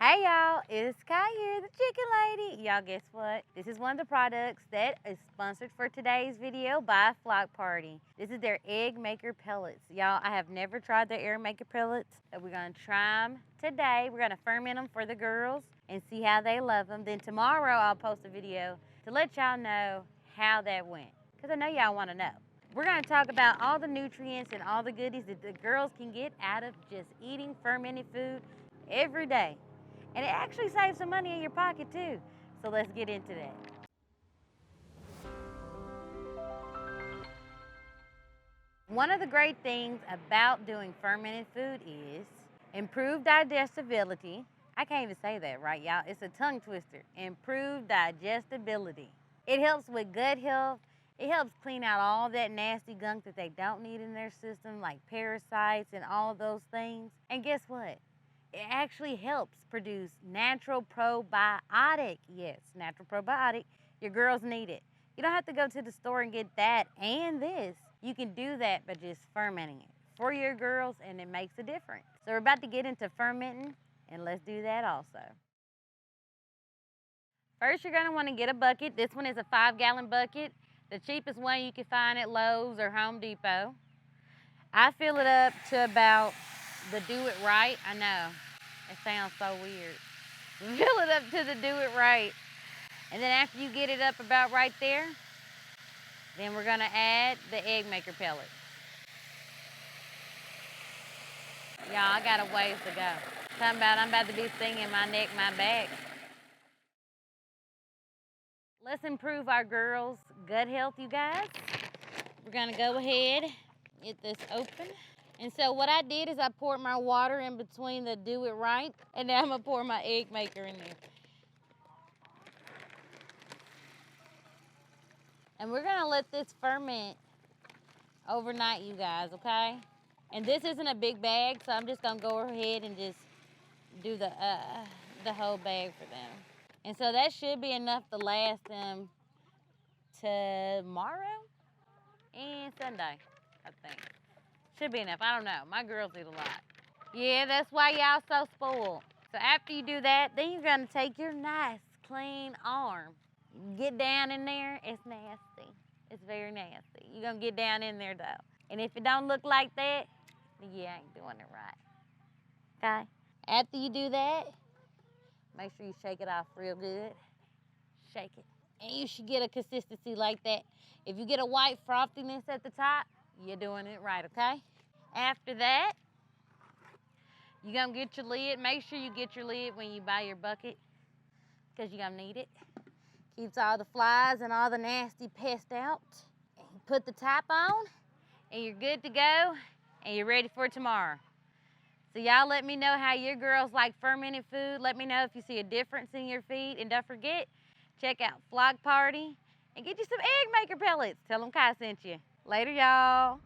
Hey y'all, it's Kai here, the chicken lady. Y'all guess what? This is one of the products that is sponsored for today's video by Flockparty. This is their egg maker pellets. Y'all, I have never tried their egg maker pellets, but we're gonna try them today. We're gonna ferment them for the girls and see how they love them. Then tomorrow I'll post a video to let y'all know how that went, because I know y'all wanna know. We're gonna talk about all the nutrients and all the goodies that the girls can get out of just eating fermented food every day. And it actually saves some money in your pocket too. So let's get into that. One of the great things about doing fermented food is improved digestibility. I can't even say that right, y'all. It's a tongue twister. Improved digestibility. It helps with gut health. It helps clean out all that nasty gunk that they don't need in their system, like parasites and all those things. And guess what? It actually helps produce natural probiotic. Yes, natural probiotic. Your girls need it. You don't have to go to the store and get that and this. You can do that by just fermenting it for your girls, and it makes a difference. So we're about to get into fermenting, and let's do that also. First, you're gonna wanna get a bucket. This one is a 5-gallon bucket. The cheapest one you can find at Lowe's or Home Depot. I fill it up to about the do it right. I know, it sounds so weird. Fill it up to the do it right. And then after you get it up about right there, then we're gonna add the egg maker pellets. Y'all, I got a ways to go. I'm about to be singing my neck, my back. Let's improve our girls' gut health, you guys. We're gonna go ahead, get this open. And so what I did is I poured my water in between the do it right, and now I'm gonna pour my egg maker in there. And we're gonna let this ferment overnight, you guys, okay? And this isn't a big bag, so I'm just gonna go ahead and just do the whole bag for them. And so that should be enough to last them tomorrow and Sunday, I think. Should be enough, I don't know. My girls eat a lot. Yeah, that's why y'all so spoiled. So after you do that, then you're gonna take your nice, clean arm. Get down in there, it's nasty. It's very nasty. You're gonna get down in there though. And if it don't look like that, then you ain't doing it right, okay? After you do that, make sure you shake it off real good. Shake it. And you should get a consistency like that. If you get a white frothiness at the top, you're doing it right, okay? After that, you're gonna get your lid. Make sure you get your lid when you buy your bucket, because you're gonna need it. Keeps all the flies and all the nasty pests out. And you put the top on, and you're good to go, and you're ready for tomorrow. So y'all let me know how your girls like fermented food. Let me know if you see a difference in your feed. And don't forget, check out Flockparty and get you some egg maker pellets. Tell them Kai sent you. Later, y'all.